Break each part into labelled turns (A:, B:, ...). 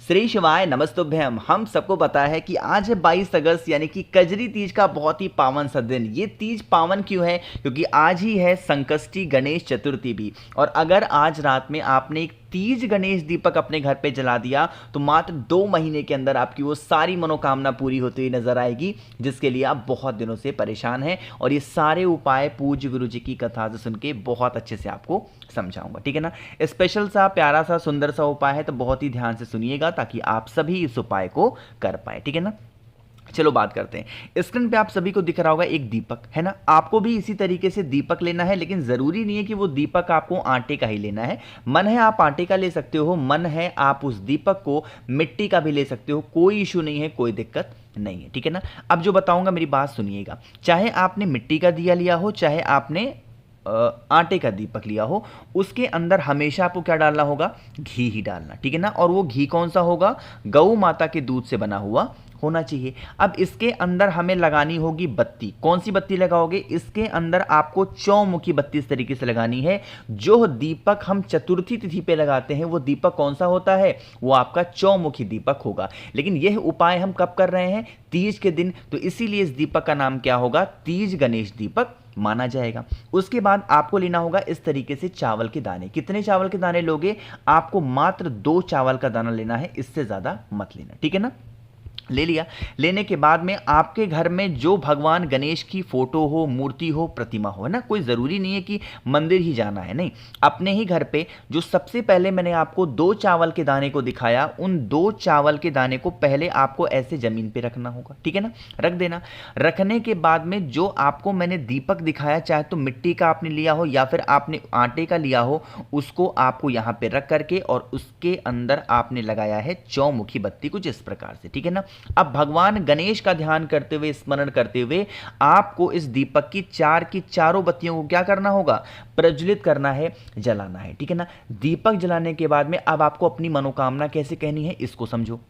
A: श्री शिवाय नमस्तुभ्यम। हम सबको पता है कि आज है 22 अगस्त यानी कि कजरी तीज का बहुत ही पावन सा दिन। ये तीज पावन क्यों है? क्योंकि आज ही है संकष्टी गणेश चतुर्थी भी। और अगर आज रात में आपने एक तीज गणेश दीपक अपने घर पे जला दिया तो मात्र 2 महीने के अंदर आपकी वो सारी मनोकामना पूरी होती हुई नजर आएगी जिसके लिए आप बहुत दिनों से परेशान हैं। और ये सारे उपाय पूज्य गुरु जी की कथा से सुन के बहुत अच्छे से आपको समझाऊंगा, ठीक है ना। स्पेशल सा प्यारा सा सुंदर सा उपाय है तो बहुत ही ध्यान से सुनिएगा ताकि आप सभी इस उपाय को कर पाए, ठीक है ना। चलो बात करते हैं। स्क्रीन पे आप सभी को दिख रहा होगा एक दीपक, है ना। आपको भी इसी तरीके से दीपक लेना है, लेकिन जरूरी नहीं है कि वो दीपक आपको आटे का ही लेना है। मन है आप आटे का ले सकते हो, मन है आप उस दीपक को मिट्टी का भी ले सकते हो, कोई इशू नहीं है, कोई दिक्कत नहीं है, ठीक है ना। अब जो बताऊंगा मेरी बात सुनिएगा। चाहे आपने मिट्टी का दिया लिया हो, चाहे आपने आटे का दीपक लिया हो, उसके अंदर हमेशा आपको क्या डालना होगा? घी ही डालना, ठीक है ना। और वो घी कौन सा होगा? गौ माता के दूध से बना हुआ होना चाहिए। अब इसके अंदर हमें लगानी होगी बत्ती। कौन सी बत्ती लगाओगे? इसके अंदर आपको चौमुखी बत्ती इस तरीके से लगानी है। जो दीपक हम चतुर्थी तिथि पे लगाते हैं वो दीपक कौन सा होता है? वो आपका चौमुखी दीपक होगा। लेकिन यह उपाय हम कब कर रहे हैं? तीज के दिन। तो इसीलिए इस दीपक का नाम क्या होगा? तीज गणेश दीपक माना जाएगा। उसके बाद आपको लेना होगा इस तरीके से चावल के दाने। कितने चावल के दाने लोगे? आपको मात्र 2 चावल का दाना लेना है, इससे ज्यादा मत लेना, ठीक है ना। ले लिया। लेने के बाद में आपके घर में जो भगवान गणेश की फोटो हो, मूर्ति हो, प्रतिमा हो, है ना, कोई जरूरी नहीं है कि मंदिर ही जाना है, नहीं, अपने ही घर पे जो सबसे पहले मैंने आपको 2 चावल के दाने को दिखाया, उन 2 चावल के दाने को पहले आपको ऐसे जमीन पे रखना होगा, ठीक है ना। रख देना। रखने के बाद में जो आपको मैंने दीपक दिखाया, चाहे तो मिट्टी का आपने लिया हो या फिर आपने आटे का लिया हो, उसको आपको यहां पे रख करके और उसके अंदर आपने लगाया है चौमुखी बत्ती कुछ इस प्रकार से, ठीक है ना। अब भगवान गणेश का ध्यान करते हुए, स्मरण करते हुए आपको इस दीपक की 4 की चारों बत्तियों को क्या करना होगा? प्रज्वलित करना है, जलाना है, ठीक है ना। दीपक जलाने के बाद में अब आपको अपनी मनोकामना कैसे कहनी है इसको समझो।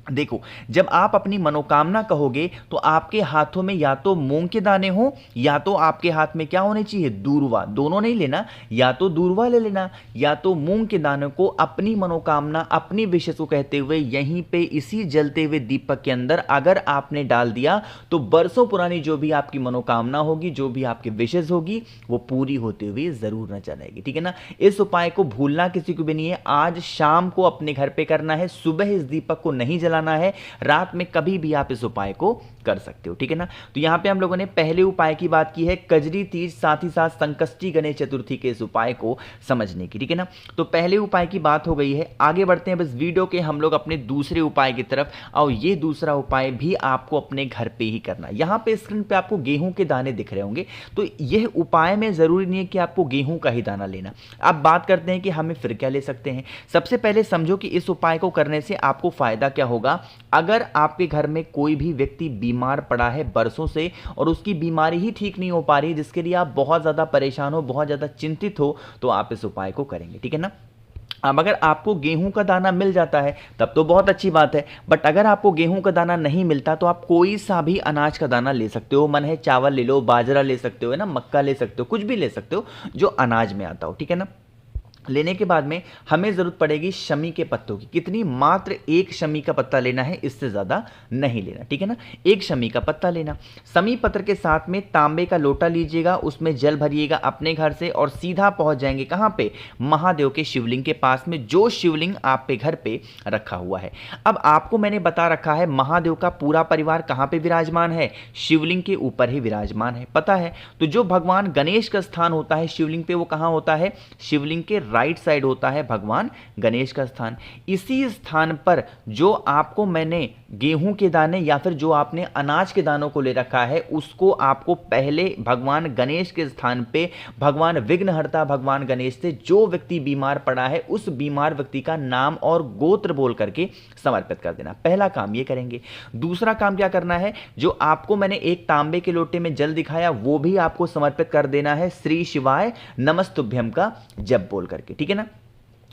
A: देखो, जब आप अपनी मनोकामना कहोगे तो आपके हाथों में या तो मूंग के दाने हो या तो आपके हाथ में क्या होने चाहिए? दूर्वा। दोनों नहीं लेना, या तो दूर्वा ले लेना या तो मूंग के दाने को अपनी मनोकामना, अपनी विशेष को कहते हुए यहीं पे इसी जलते हुए दीपक के अंदर अगर आपने डाल दिया तो बरसों पुरानी जो भी आपकी मनोकामना होगी, जो भी आपकी विशेष होगी, वो पूरी होते हुए जरूर नजर आएगी, ठीक है ना। इस उपाय को भूलना किसी को भी नहीं है। आज शाम को अपने घर पे करना है, सुबह इस दीपक को नहीं जलाना है, रात में कभी भी आप इस उपाय को कर सकते हो, ठीक है ना। तो यहां पे हम लोगों ने पहले उपाय की बात की है, कजरी तीज, साथ ही साथ संकष्टी गणेश चतुर्थी के इस उपाय को समझने की, ठीक है ना। तो पहले उपाय की बात हो गई है। आगे बढ़ते हैं बस वीडियो के हम लोग अपने दूसरे उपाय की तरफ। और ये दूसरा उपाय भी आपको अपने घर पे ही करना है। यहां पे स्क्रीन पे आपको गेहूं के दाने दिख रहे होंगे, तो यह उपाय में जरूरी नहीं है कि आपको गेहूं का ही दाना लेना। अब बात करते हैं कि हमें फिर क्या ले सकते हैं। सबसे पहले समझो कि इस उपाय को करने से आपको फायदा क्या होगा। अगर आपके घर में कोई भी व्यक्ति बीमार पड़ा है बरसों से और उसकी बीमारी ही ठीक नहीं हो पा रही, जिसके लिए आप बहुत ज्यादा परेशान हो, बहुत ज्यादा चिंतित हो, तो आप इस उपाय को करेंगे, ठीक है ना। अब अगर आपको गेहूं का दाना मिल जाता है तब तो बहुत अच्छी बात है, बट अगर आपको गेहूं का दाना नहीं मिलता तो आप कोई सा भी अनाज का दाना ले सकते हो। मन है चावल ले लो, बाजरा ले सकते हो, है ना, मक्का ले सकते हो, कुछ भी ले सकते हो जो अनाज में आता हो, ठीक है ना। लेने के बाद में हमें जरूरत पड़ेगी शमी के पत्तों की। कितनी? मात्र 1 शमी का पत्ता लेना है, इससे ज्यादा नहीं लेना, ठीक है ना। 1 शमी का पत्ता लेना। शमी पत्र के साथ में तांबे का लोटा लीजिएगा, उसमें जल भरिएगा अपने घर से और सीधा पहुंच जाएंगे कहां पे? महादेव के शिवलिंग के पास में, जो शिवलिंग आपके घर पे रखा हुआ है। अब आपको मैंने बता रखा है महादेव का पूरा परिवार कहां पे विराजमान है? शिवलिंग के ऊपर ही विराजमान है, पता है। तो जो भगवान गणेश का स्थान होता है शिवलिंग पे, वो कहां होता है? शिवलिंग के राइट साइड होता है भगवान गणेश का स्थान। इसी स्थान पर जो आपको मैंने गेहूं के दाने या फिर जो आपने अनाज के दानों को ले रखा है, उसको आपको पहले भगवान गणेश के स्थान पे भगवान विघ्नहर्ता भगवान गणेश से जो व्यक्ति बीमार पड़ा है उस बीमार व्यक्ति का नाम और गोत्र बोल करके समर्पित कर देना। पहला काम ये करेंगे। दूसरा काम क्या करना है? जो आपको मैंने एक तांबे के लोटे में जल दिखाया वो भी आपको समर्पित कर देना है, श्री शिवाय नमस्तुभ्यम का जप बोल करके, ठीक है ना।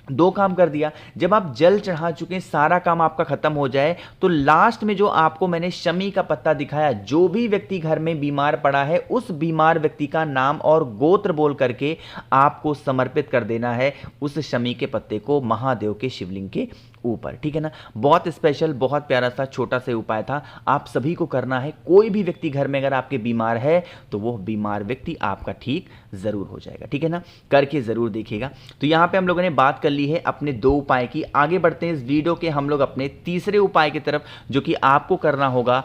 A: 2 काम कर दिया। जब आप जल चढ़ा चुके हैं, सारा काम आपका खत्म हो जाए, तो लास्ट में जो आपको मैंने शमी का पत्ता दिखाया, जो भी व्यक्ति घर में बीमार पड़ा है उस बीमार व्यक्ति का नाम और गोत्र बोल करके आपको समर्पित कर देना है उस शमी के पत्ते को महादेव के शिवलिंग के ऊपर, ठीक है ना। बहुत स्पेशल, बहुत प्यारा सा छोटा सा उपाय था, आप सभी को करना है। कोई भी व्यक्ति घर में अगर आपके बीमार है तो वो बीमार व्यक्ति आपका ठीक जरूर हो जाएगा, ठीक है ना। करके जरूर देखिएगा। तो यहां पे हम लोगों ने बात कर ली है अपने 2 उपाय की। आगे बढ़ते हैं इस वीडियो के हम लोग अपने तीसरे उपाय की तरफ, जो कि आपको करना होगा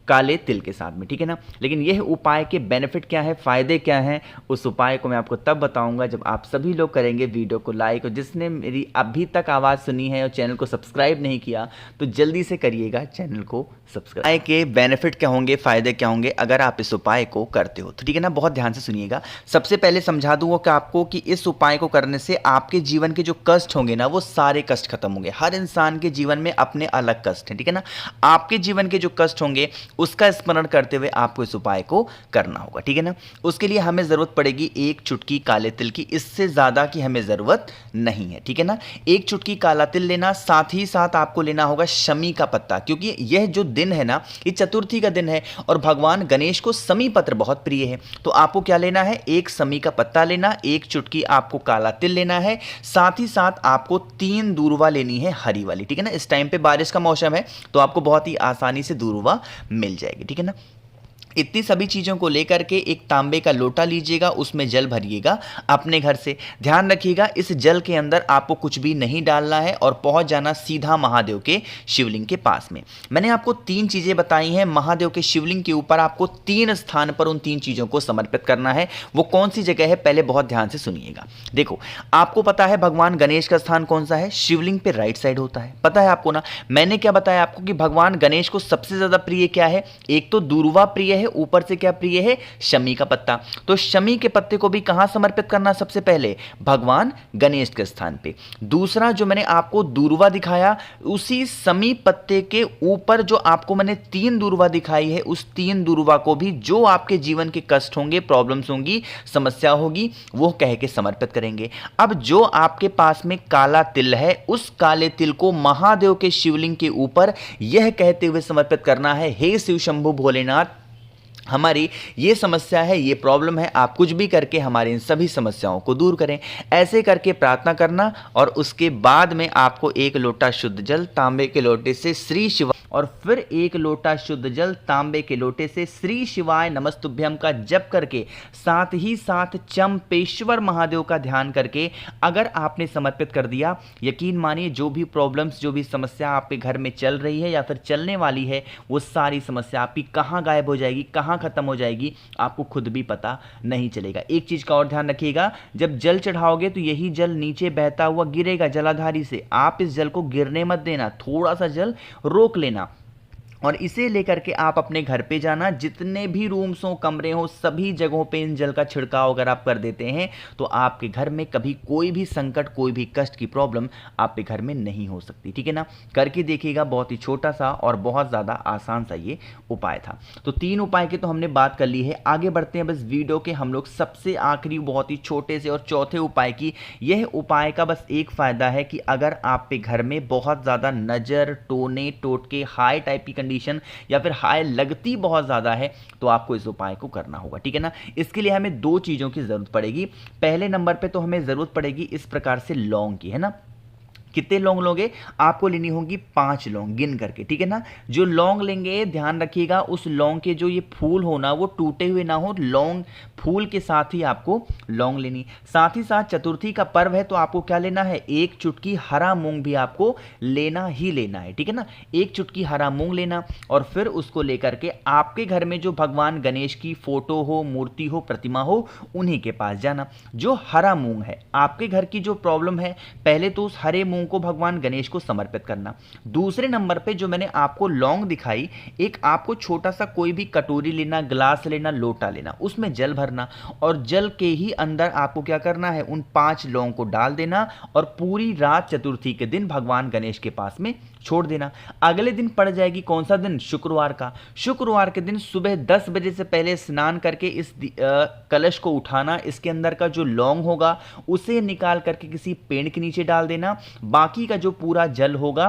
A: काले तिल के साथ में, ठीक है ना। लेकिन यह उपाय के बेनिफिट क्या है, फायदे क्या हैं, उस उपाय को मैं आपको तब बताऊंगा जब आप सभी लोग करेंगे वीडियो को लाइक। और जिसने मेरी अभी तक आवाज़ सुनी है और चैनल को सब्सक्राइब नहीं किया तो जल्दी से करिएगा चैनल को सब्सक्राइब। उपाय के बेनिफिट क्या होंगे, फायदे क्या होंगे अगर आप इस उपाय को करते हो तो, ठीक है ना। बहुत ध्यान से सुनिएगा। सबसे पहले समझा दूंगा कि आपको कि इस उपाय को करने से आपके जीवन के जो कष्ट होंगे ना, वो सारे कष्ट खत्म होंगे। हर इंसान के जीवन में अपने अलग कष्ट हैं, ठीक है ना। आपके जीवन के जो कष्ट होंगे उसका स्मरण करते हुए आपको इस उपाय को करना होगा, ठीक है ना। उसके लिए हमें जरूरत पड़ेगी 1 चुटकी काले तिल की, इससे ज्यादा की हमें जरूरत नहीं है, ठीक है ना। 1 चुटकी काला तिल लेना, साथ ही साथ आपको लेना होगा शमी का पत्ता, क्योंकि यह जो दिन है ना, ये चतुर्थी का दिन है और भगवान गणेश को शमी पत्र बहुत प्रिय है। तो आपको क्या लेना है, 1 शमी का पत्ता लेना, 1 चुटकी आपको काला तिल लेना है, साथ ही साथ आपको 3 दूर्वा लेनी है हरी वाली, ठीक है ना। इस टाइम पे बारिश का मौसम है तो आपको बहुत ही आसानी से दूर्वा मिल जाएगी, ठीक है ना। इतनी सभी चीज़ों को लेकर के एक तांबे का लोटा लीजिएगा, उसमें जल भरिएगा अपने घर से। ध्यान रखिएगा इस जल के अंदर आपको कुछ भी नहीं डालना है और पहुंच जाना सीधा महादेव के शिवलिंग के पास में। मैंने आपको 3 चीज़ें बताई हैं, महादेव के शिवलिंग के ऊपर आपको 3 स्थान पर उन 3 चीज़ों को समर्पित करना है। वो कौन सी जगह है, पहले बहुत ध्यान से सुनिएगा। देखो, आपको पता है भगवान गणेश का स्थान कौन सा है, शिवलिंग पे राइट साइड होता है, पता है आपको ना। मैंने क्या बताया आपको कि भगवान गणेश को सबसे ज्यादा प्रिय क्या है, एक तो दूर्वा प्रिय है, ऊपर से क्या प्रिय है, शमी का पत्ता। तो शमी के पत्ते को भी कहां समर्पित करना, सबसे पहले भगवान गणेश के स्थान पे। दूसरा जो मैंने आपको दूर्वा दिखाया, उसी शमी पत्ते के ऊपर जो आपको मैंने 3 दूर्वा दिखाई है, उस 3 दूर्वा को भी जो आपके जीवन के कष्ट होंगे, प्रॉब्लम्स होंगी, समस्या होगी, वो कह के समर्पित करेंगे। अब जो आपके पास में काला तिल है, उस काले तिल को महादेव के शिवलिंग के ऊपर यह कहते हुए समर्पित करना है, हे शिव शंभु भोलेनाथ, हमारी ये समस्या है, ये प्रॉब्लम है, आप कुछ भी करके हमारी इन सभी समस्याओं को दूर करें। ऐसे करके प्रार्थना करना और उसके बाद में आपको 1 लोटा शुद्ध जल तांबे के लोटे से श्री शिव, और फिर 1 लोटा शुद्ध जल तांबे के लोटे से श्री शिवाय नमस्तुभ्यम का जप करके, साथ ही साथ चंपेश्वर महादेव का ध्यान करके अगर आपने समर्पित कर दिया, यकीन मानिए जो भी प्रॉब्लम्स, जो भी समस्या आपके घर में चल रही है या फिर चलने वाली है, वो सारी समस्या आपकी कहाँ गायब हो जाएगी, कहाँ खत्म हो जाएगी, आपको खुद भी पता नहीं चलेगा। एक चीज का और ध्यान रखिएगा, जब जल चढ़ाओगे तो यही जल नीचे बहता हुआ गिरेगा जलाधारी से, आप इस जल को गिरने मत देना, थोड़ा सा जल रोक लेना और इसे लेकर के आप अपने घर पे जाना। जितने भी रूम्स हो, कमरे हो, सभी जगहों पे इन जल का छिड़काव अगर आप कर देते हैं तो आपके घर में कभी कोई भी संकट, कोई भी कष्ट की प्रॉब्लम आपके घर में नहीं हो सकती, ठीक है ना। करके देखिएगा, बहुत ही छोटा सा और बहुत ज़्यादा आसान सा ये उपाय था। तो 3 उपाय की तो हमने बात कर ली है। आगे बढ़ते हैं बस वीडियो के हम लोग सबसे आखिरी, बहुत ही छोटे से और चौथे उपाय की। यह उपाय का बस एक फ़ायदा है कि अगर आप पे घर में बहुत ज़्यादा नज़र, टोने, टोटके, हाई टाइप की या फिर हाई लगती बहुत ज्यादा है, तो आपको इस उपाय को करना होगा, ठीक है ना। इसके लिए हमें 2 चीजों की जरूरत पड़ेगी। पहले नंबर पे तो हमें जरूरत पड़ेगी इस प्रकार से लौंग की, है ना। कितने लौंग लोगे, आपको लेनी होगी 5 लौंग गिन करके, ठीक है ना। जो लौंग लेंगे ध्यान रखिएगा, उस लौंग के जो ये फूल हो ना, वो टूटे हुए ना हो, लौंग फूल के साथ ही आपको लौंग लेनी। साथ ही साथ चतुर्थी का पर्व है तो आपको क्या लेना है, 1 चुटकी हरा मूंग भी आपको लेना ही लेना है, ठीक है ना। 1 चुटकी हरा मूंग लेना और फिर उसको लेकर के आपके घर में जो भगवान गणेश की फोटो हो, मूर्ति हो, प्रतिमा हो, उन्हीं के पास जाना। जो हरा मूंग है, आपके घर की जो प्रॉब्लम है, पहले तो उस हरे मूंग को भगवान गणेश को समर्पित करना। दूसरे नंबर पे जो मैंने आपको लौंग दिखाई, एक आपको छोटा सा कोई भी कटोरी लेना, ग्लास लेना, लोटा लेना, उसमें जल भरना और जल के ही अंदर आपको क्या करना है, उन 5 लौंग को डाल देना और पूरी रात चतुर्थी के दिन भगवान गणेश के पास में छोड़ देना। अगले दिन पड़ जाएगी कौन सा दिन, शुक्रवार का। शुक्रवार के दिन सुबह 10 बजे से पहले स्नान करके इस कलश को उठाना, इसके अंदर का जो लौंग होगा उसे निकाल करके किसी पेड़ के नीचे डाल देना। बाकी का जो पूरा जल होगा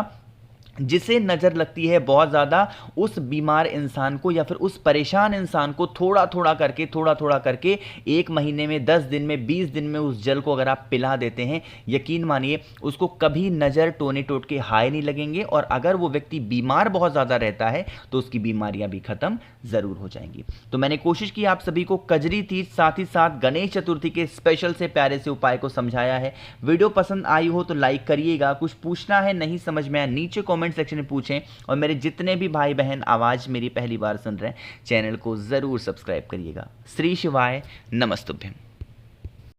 A: जिसे नज़र लगती है बहुत ज़्यादा, उस बीमार इंसान को या फिर उस परेशान इंसान को थोड़ा थोड़ा करके 1 महीने में, 10 दिन में, 20 दिन में उस जल को अगर आप पिला देते हैं, यकीन मानिए उसको कभी नज़र टोने टोटके हाय नहीं लगेंगे। और अगर वो व्यक्ति बीमार बहुत ज़्यादा रहता है तो उसकी बीमारियां भी खत्म ज़रूर हो जाएंगी। तो मैंने कोशिश की आप सभी को कजरी तीज साथ ही साथ गणेश चतुर्थी के स्पेशल से प्यारे से उपाय को समझाया है। वीडियो पसंद आई हो तो लाइक करिएगा, कुछ पूछना है नहीं समझ में आया नीचे कमेंट सेक्शन में पूछें, और मेरे जितने भी भाई बहन आवाज़ मेरी पहली बार सुन रहे हैं चैनल को ज़रूर सब्सक्राइब करिएगा। श्री शिवाय नमस्तुभ्यम।